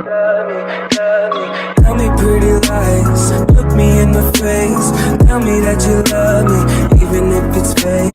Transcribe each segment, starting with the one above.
Tell me pretty lies, look me in the face. Tell me that you love me, even if it's fake.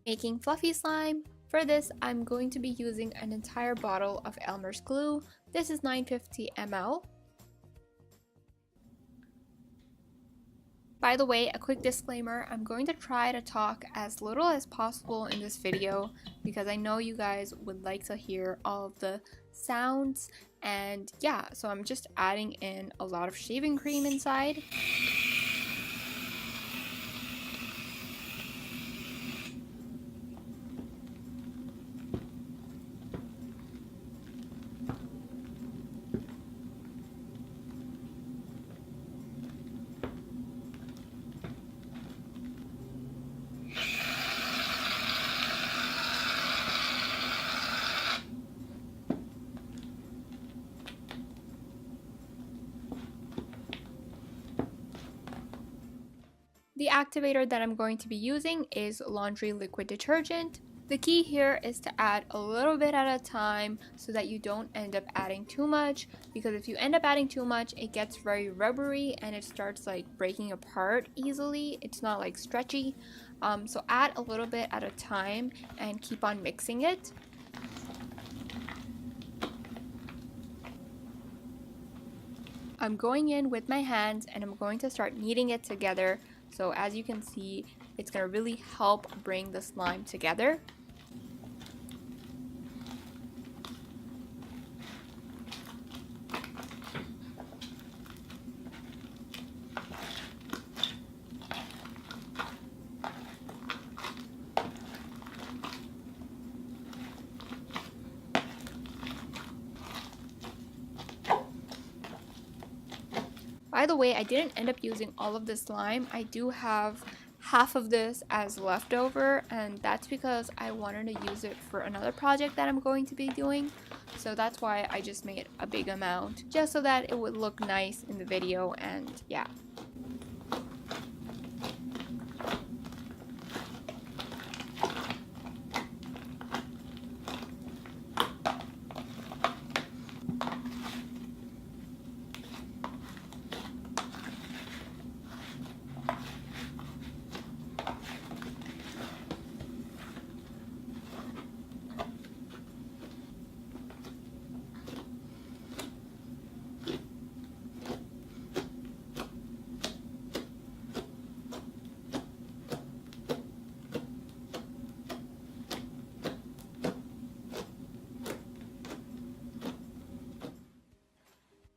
Making fluffy slime. For this, I'm going to be using an entire bottle of Elmer's glue. This is 950 ml. By the way, a quick disclaimer, I'm going to try to talk as little as possible in this video because I know you guys would like to hear all of the sounds, and yeah, so I'm just adding in a lot of shaving cream inside. The activator that I'm going to be using is laundry liquid detergent. The key here is to add a little bit at a time so that you don't end up adding too much, because if you end up adding too much, it gets very rubbery and it starts like breaking apart easily. It's not like stretchy. So add a little bit at a time and keep on mixing it. I'm going in with my hands and I'm going to start kneading it together. So as you can see, it's going to really help bring the slime together. By the way, I didn't end up using all of this slime. I do have half of this as leftover, and that's because I wanted to use it for another project that I'm going to be doing. So that's why I just made a big amount, just so that it would look nice in the video, and yeah.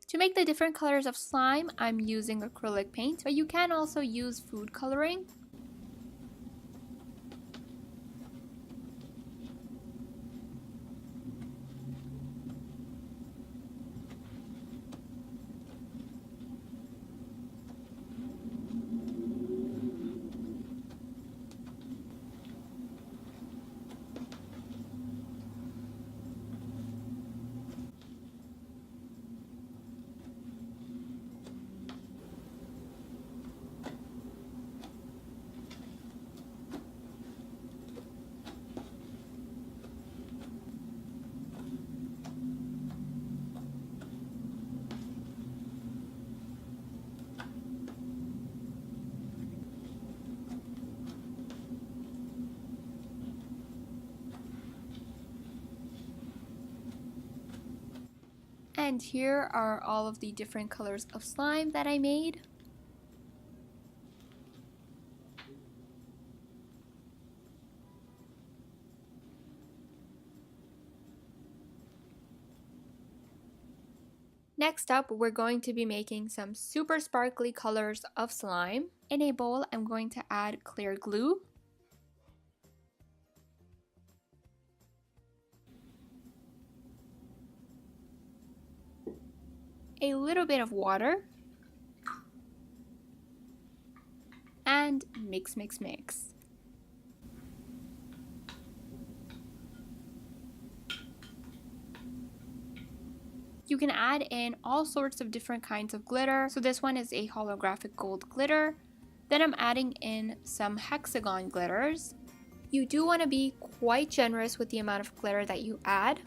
To make the different colors of slime, I'm using acrylic paint, but you can also use food coloring. And here are all of the different colors of slime that I made. Next up, we're going to be making some super sparkly colors of slime. In a bowl, I'm going to add clear glue, a little bit of water, and mix, mix, mix. You can add in all sorts of different kinds of glitter. So this one is a holographic gold glitter. Then I'm adding in some hexagon glitters. You do want to be quite generous with the amount of glitter that you add.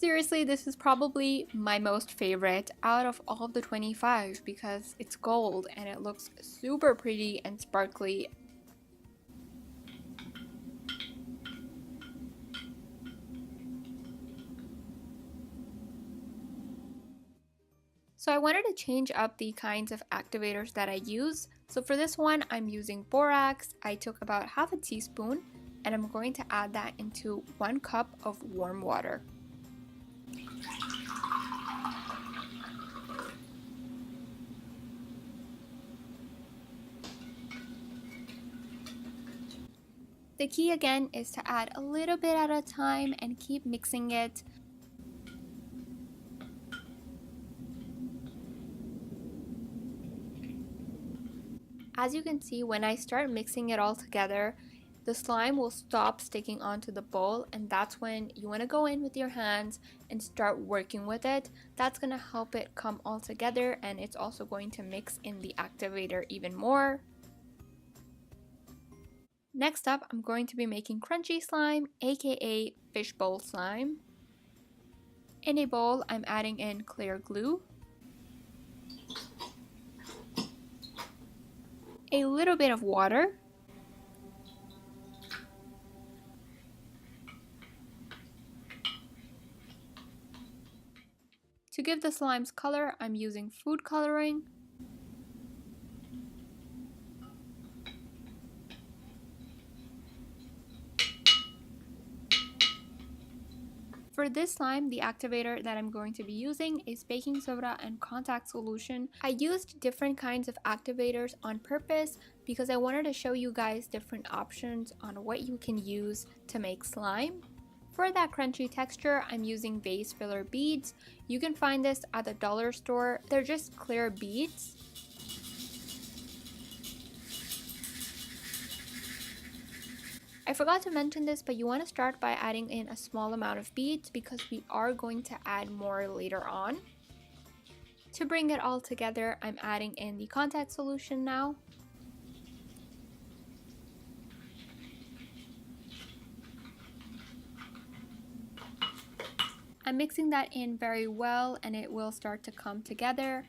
Seriously, this is probably my most favorite out of all of the 25 because it's gold and it looks super pretty and sparkly. So I wanted to change up the kinds of activators that I use. So for this one, I'm using borax. I took about half a teaspoon and I'm going to add that into 1 cup of warm water. The key again is to add a little bit at a time and keep mixing it. As you can see, when I start mixing it all together, the slime will stop sticking onto the bowl, and that's when you want to go in with your hands and start working with it. That's going to help it come all together, and it's also going to mix in the activator even more. Next up, I'm going to be making crunchy slime, aka fishbowl slime. In a bowl, I'm adding in clear glue, a little bit of water, to give the slimes color, I'm using food coloring. For this slime, the activator that I'm going to be using is baking soda and contact solution. I used different kinds of activators on purpose because I wanted to show you guys different options on what you can use to make slime. For that crunchy texture, I'm using vase filler beads. You can find this at the dollar store. They're just clear beads. I forgot to mention this, but you want to start by adding in a small amount of beads because we are going to add more later on. To bring it all together, I'm adding in the contact solution now. I'm mixing that in very well and it will start to come together.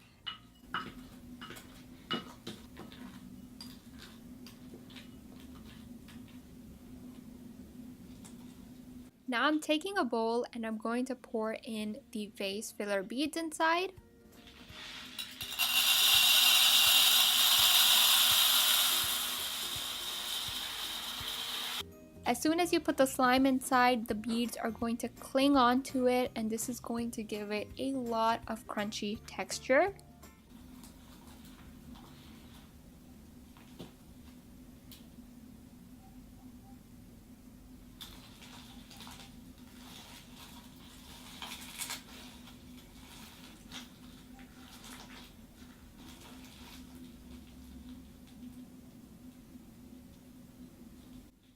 Now I'm taking a bowl and I'm going to pour in the vase filler beads inside. As soon as you put the slime inside, the beads are going to cling onto it and this is going to give it a lot of crunchy texture.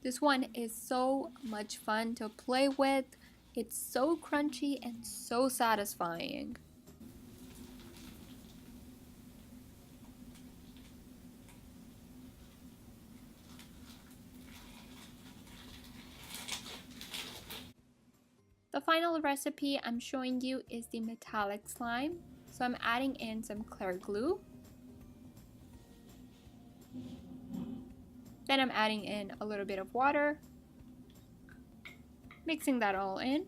This one is so much fun to play with. It's so crunchy and so satisfying. The final recipe I'm showing you is the metallic slime. So I'm adding in some clear glue, Then I'm adding in a little bit of water, mixing that all in.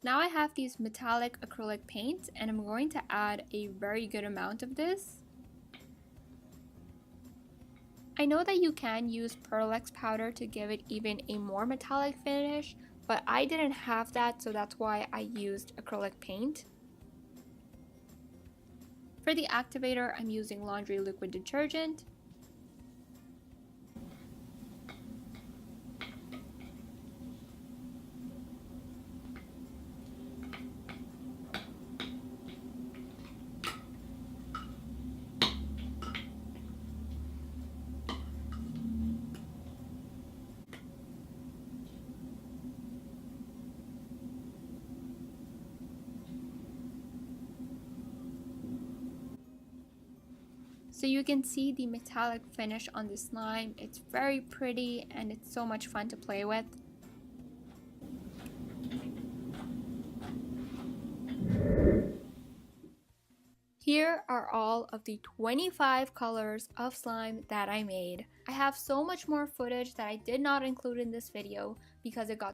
Now I have these metallic acrylic paints and I'm going to add a very good amount of this. I know that you can use Pearl Ex powder to give it even a more metallic finish, but I didn't have that, so that's why I used acrylic paint. For the activator, I'm using laundry liquid detergent. So you can see the metallic finish on the slime. It's very pretty and it's so much fun to play with. Here are all of the 25 colors of slime that I made. I have so much more footage that I did not include in this video because it got